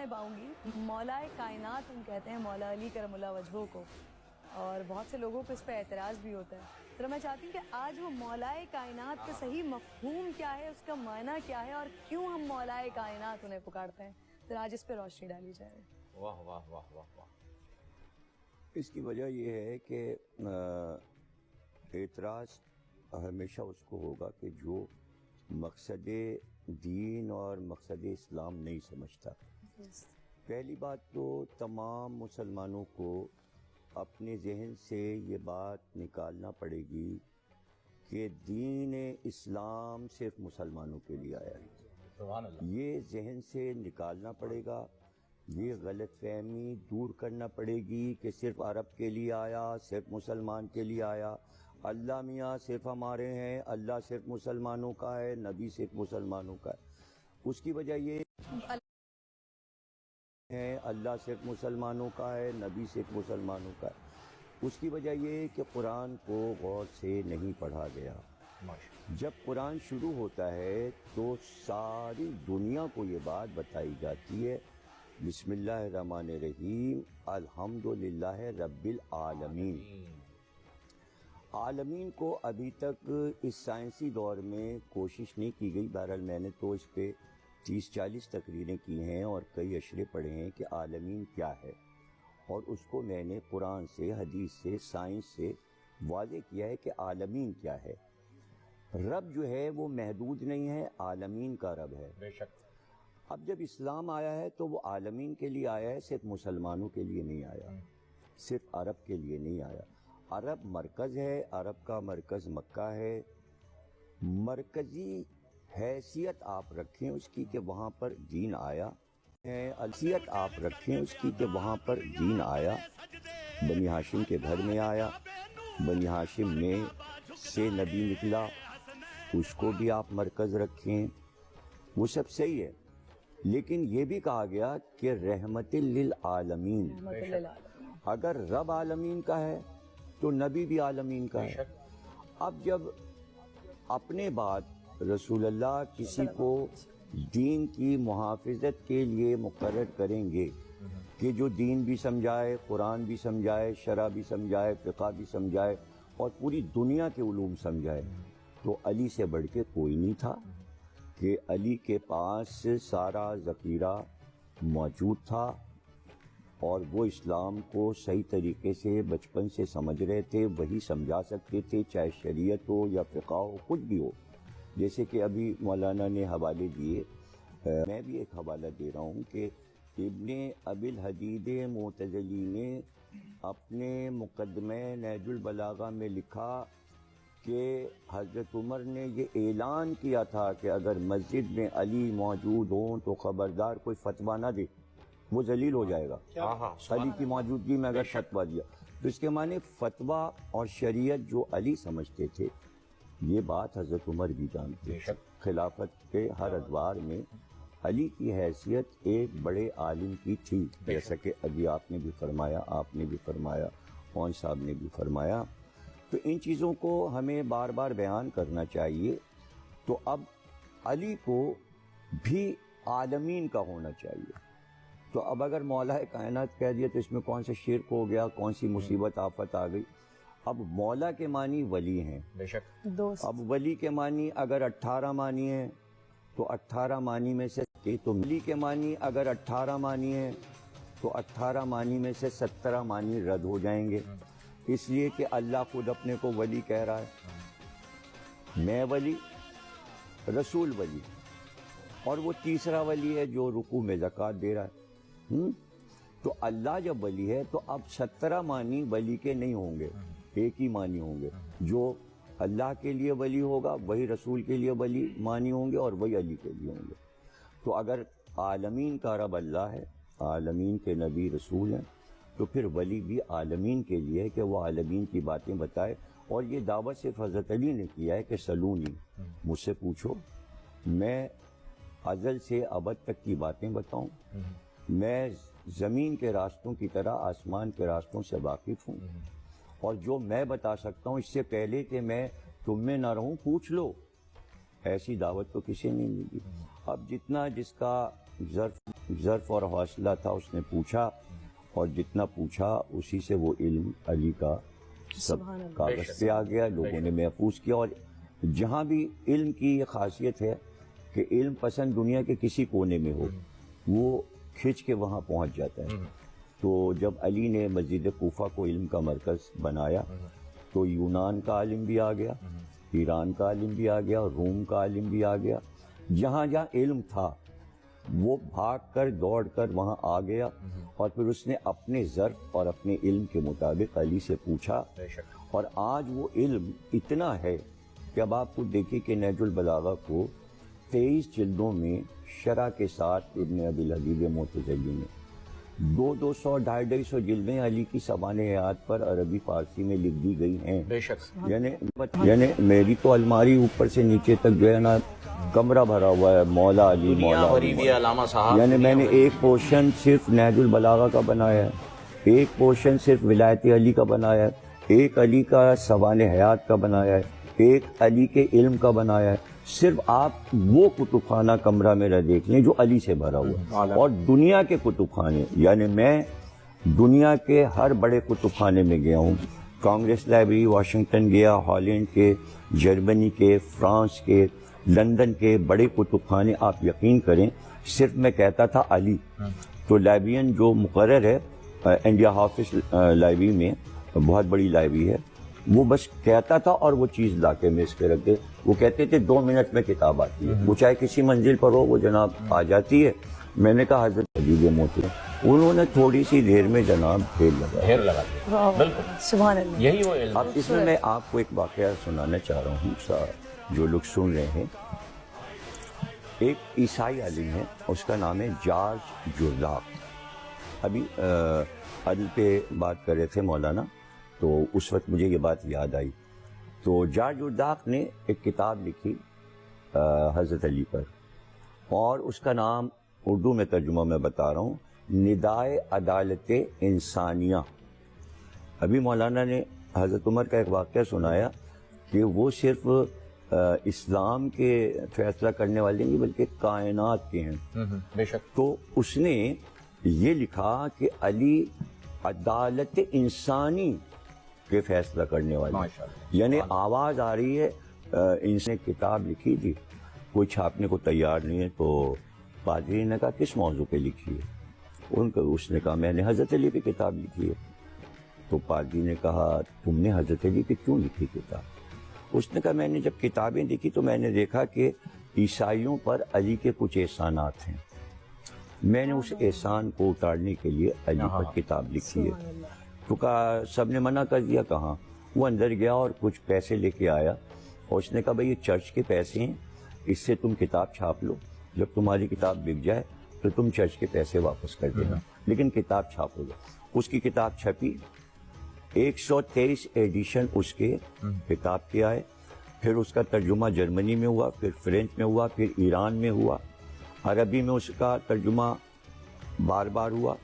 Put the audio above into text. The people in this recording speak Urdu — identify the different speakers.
Speaker 1: نہیں پاؤں گی. مولا کائنات ہم کہتے ہیں مولا علی کرم اللہ وجہہ کو, اور بہت سے لوگوں کو اس پہ اعتراض بھی ہوتا ہے. تو میں چاہتی ہوں کہ آج وہ مولا کائنات کا صحیح مفہوم کیا ہے, اس کا معنی کیا ہے, اور کیوں ہم مولا کائنات انہیں پکارتے ہیں, تو آج اس پہ روشنی ڈالی جائے.
Speaker 2: واہ واہ واہ واہ واہ.
Speaker 3: اس کی وجہ یہ ہے کہ اعتراض ہمیشہ اس کو ہوگا کہ جو مقصد دین اور مقصد اسلام نہیں سمجھتا. پہلی بات تو تمام مسلمانوں کو اپنے ذہن سے یہ بات نکالنا پڑے گی کہ دین اسلام صرف مسلمانوں کے لیے آیا ہے.
Speaker 2: سبحان اللہ.
Speaker 3: یہ ذہن سے نکالنا پڑے گا, یہ غلط فہمی دور کرنا پڑے گی کہ صرف عرب کے لیے آیا, صرف مسلمان کے لیے آیا. اللہ میاں صرف ہمارے ہیں, اللہ صرف مسلمانوں کا ہے, نبی صرف مسلمانوں کا ہے. اس کی وجہ یہ ہے اللہ صرف مسلمانوں کا ہے, نبی صرف مسلمانوں کا ہے. اس کی وجہ یہ ہے کہ قرآن کو غور سے نہیں پڑھا گیا. جب قرآن شروع ہوتا ہے تو ساری دنیا کو یہ بات بتائی جاتی ہے, بسم اللہ الرحمن الرحیم, الحمدللہ رب العالمین. عالمین کو ابھی تک اس سائنسی دور میں کوشش نہیں کی گئی. بہرحال میں نے تو اس پہ 30-40 تقریریں کی ہیں اور کئی اشرے پڑھے ہیں کہ عالمین کیا ہے, اور اس کو میں نے قرآن سے, حدیث سے, سائنس سے واضح کیا ہے کہ عالمین کیا ہے. رب جو ہے وہ محدود نہیں ہے, عالمین کا رب ہے.
Speaker 2: بے شک.
Speaker 3: اب جب اسلام آیا ہے تو وہ عالمین کے لیے آیا ہے, صرف مسلمانوں کے لیے نہیں آیا, صرف عرب کے لیے نہیں آیا. عرب مرکز ہے, عرب کا مرکز مکہ ہے. مرکزی حیثیت آپ رکھیں اس کی کہ وہاں پر دین آیا, حیثیت آپ رکھیں اس کی کہ وہاں پر دین آیا, بنی ہاشم کے گھر میں آیا, بنی ہاشم میں سے نبی نکلا, اس کو بھی آپ مرکز رکھیں, وہ سب صحیح ہے. لیکن یہ بھی کہا گیا کہ رحمت للعالمین. اگر رب عالمین کا ہے تو نبی بھی عالمین کا ہے. اب جب اپنے بعد رسول اللہ کسی کو دین کی محافظت کے لیے مقرر کریں گے کہ جو دین بھی سمجھائے, قرآن بھی سمجھائے, شرع بھی سمجھائے, فقہ بھی سمجھائے, اور پوری دنیا کے علوم سمجھائے, تو علی سے بڑھ کے کوئی نہیں تھا. کہ علی کے پاس سارا ذخیرہ موجود تھا, اور وہ اسلام کو صحیح طریقے سے بچپن سے سمجھ رہے تھے, وہی سمجھا سکتے تھے, چاہے شریعت ہو یا فقہ ہو, کچھ بھی ہو. جیسے کہ ابھی مولانا نے حوالے دیے, میں بھی ایک حوالہ دے رہا ہوں کہ ابن ابی الحدید معتزلی نے اپنے مقدمہ نہج البلاغہ میں لکھا کہ حضرت عمر نے یہ اعلان کیا تھا کہ اگر مسجد میں علی موجود ہوں تو خبردار کوئی فتویٰ نہ دے, وہ ذلیل ہو جائے گا. علی کی موجودگی میں اگر فتویٰ دیا تو اس کے معنی فتویٰ اور شریعت جو علی سمجھتے تھے, یہ بات حضرت عمر بھی جانتے تھے. خلافت کے ہر ادوار میں علی کی حیثیت ایک بڑے عالم کی تھی, جیسا کہ ابھی آپ نے بھی فرمایا, آپ نے بھی فرمایا, کون صاحب نے بھی فرمایا. تو ان چیزوں کو ہمیں بار بار بیان کرنا چاہیے. تو اب علی کو بھی عالمین کا ہونا چاہیے. تو اب اگر مولا کائنات کہہ دیا تو اس میں کون سا شرک ہو گیا, کون سی مصیبت آفت آ گئی. اب مولا کے معنی ولی ہیں,
Speaker 2: بے شک.
Speaker 3: اب ولی کے معنی اگر 18 معنی ہیں تو 18 معنی میں سے, تو ولی کے معنی اگر 18 معنی ہیں تو 18 معنی میں سے 17 معنی رد ہو جائیں گے, اس لیے کہ اللہ خود اپنے کو ولی کہہ رہا ہے, میں ولی, رسول ولی, اور وہ تیسرا ولی ہے جو رکوع میں زکوٰۃ دے رہا ہے. تو اللہ جب ولی ہے تو اب 17 معنی ولی کے نہیں ہوں گے, ایک ہی معنی ہوں گے. جو اللہ کے لیے ولی ہوگا وہی رسول کے لیے ولی معنی ہوں گے, اور وہی علی کے لیے ہوں گے. تو اگر عالمین کا رب اللہ ہے, عالمین کے نبی رسول ہیں, تو پھر ولی بھی عالمین کے لیے ہے کہ وہ عالمین کی باتیں بتائے. اور یہ دعوت صرف حضرت علی نے کیا ہے کہ سلونی, مجھ سے پوچھو, میں ازل سے ابد تک کی باتیں بتاؤں. میں زمین کے راستوں کی طرح آسمان کے راستوں سے واقف ہوں, اور جو میں بتا سکتا ہوں اس سے پہلے کہ میں تم میں نہ رہوں پوچھ لو. ایسی دعوت تو کسی نے نہیں دی. اب جتنا جس کا ظرف اور حوصلہ تھا، اس نے پوچھا اور جتنا پوچھا اسی سے وہ علم علی کا سب
Speaker 1: سبحان اللہ۔
Speaker 3: کاغذ پہ آ گیا، لوگوں نے محفوظ کیا۔ اور جہاں بھی علم کی یہ خاصیت ہے کہ علم پسند دنیا کے کسی کونے میں ہو وہ کھنچ کے وہاں پہنچ جاتا ہے۔ تو جب علی نے مسجد کوفہ کو علم کا مرکز بنایا تو یونان کا عالم بھی آ گیا، ایران کا عالم بھی آ گیا، روم کا عالم بھی آ گیا۔ جہاں جہاں علم تھا وہ بھاگ کر دوڑ کر وہاں آ گیا، اور پھر اس نے اپنے ظرف اور اپنے علم کے مطابق علی سے پوچھا، اور آج وہ علم اتنا ہے کہ اب آپ کو دیکھیں کہ نہج البلاغہ کو 23 جلدوں میں شرح کے ساتھ ابن ابی الحدید معتزلی میں 200 250 جلدیں علی کی سوانح حیات پر عربی فارسی میں لکھ دی گئی ہیں۔
Speaker 2: بے شک
Speaker 3: یعنی میری تو الماری اوپر سے نیچے تک جو ہے نا کمرہ بھرا ہوا ہے مولا علی مولا علی۔
Speaker 2: علامہ صاحب،
Speaker 3: یعنی میں نے ایک پورشن صرف نہج البلاغہ کا بنایا ہے، ایک پورشن صرف ولایت علی کا بنایا ہے، ایک علی کا سوانح حیات کا بنایا ہے، ایک علی کے علم کا بنایا ہے۔ صرف آپ وہ کتب خانہ کمرہ میرا دیکھ لیں جو علی سے بھرا ہوا ہے۔ اور دنیا کے کتب خانے، یعنی میں دنیا کے ہر بڑے کتب خانے میں گیا ہوں، کانگریس لائبریری واشنگٹن گیا، ہالینڈ کے، جرمنی کے، فرانس کے، لندن کے بڑے کتب خانے، آپ یقین کریں صرف میں کہتا تھا علی، تو لائبریرین جو مقرر ہے انڈیا حافظ لائبریری میں، بہت بڑی لائبریری ہے، وہ بس کہتا تھا اور وہ چیز لا کے میز پہ رکھ دے۔ وہ کہتے تھے 2 منٹ میں کتاب آتی ہے، وہ چاہے کسی منزل پر ہو وہ جناب آ جاتی ہے۔ میں نے کہا حضرت علی موتی، انہوں نے تھوڑی سی دیر میں جناب ڈھیر لگا دیا۔
Speaker 1: واہ،
Speaker 2: بالکل
Speaker 1: سبحان اللہ۔
Speaker 2: یہی وہ علم
Speaker 3: اب اس میں آپ کو ایک واقعہ سنانا چاہ رہا ہوں، جو لوگ سن رہے ہیں۔ ایک عیسائی عالم ہے، اس کا نام ہے جارج جرداق۔ ابھی عدل پہ بات کر رہے تھے مولانا، تو اس وقت مجھے یہ بات یاد آئی۔ تو جارج جرداق نے ایک کتاب لکھی حضرت علی پر، اور اس کا نام اردو میں ترجمہ میں بتا رہا ہوں، ندائے عدالت انسانیہ۔ ابھی مولانا نے حضرت عمر کا ایک واقعہ سنایا کہ وہ صرف اسلام کے فیصلہ کرنے والے نہیں بلکہ کائنات کے ہیں۔
Speaker 2: بے شک
Speaker 3: تو اس نے یہ لکھا کہ علی عدالت انسانی کے فیصلہ کرنے والے،
Speaker 2: ماشاءاللہ۔
Speaker 3: یعنی آواز آ رہی ہے۔ ان نے کتاب لکھی تھی، کوئی چھاپنے کو تیار نہیں ہے، تو پادری نے کہا کس موضوع پہ لکھی ہے؟ اس نے کہا میں نے حضرت علی پہ کتاب لکھی ہے۔ تو پادری نے کہا تم نے حضرت علی پہ کیوں لکھی کتاب؟ اس نے کہا میں نے جب کتابیں دیکھی تو میں نے دیکھا کہ عیسائیوں پر علی کے کچھ احسانات ہیں، میں نے اس احسان کو اتارنے کے لیے علی پر کتاب لکھی ہے۔ تو کہا سب نے منع کر دیا، کہاں؟ وہ اندر گیا اور کچھ پیسے لے کے آیا، اور اس نے کہا بھائی یہ چرچ کے پیسے ہیں، اس سے تم کتاب چھاپ لو، جب تمہاری کتاب بک جائے تو تم چرچ کے پیسے واپس کر دینا، لیکن کتاب چھاپو گے۔ اس کی کتاب چھپی، 123 ایڈیشن اس کے کتاب کے آئے، پھر اس کا ترجمہ جرمنی میں ہوا، پھر فرینچ میں ہوا، پھر ایران میں ہوا، عربی میں اس کا ترجمہ بار بار ہوا،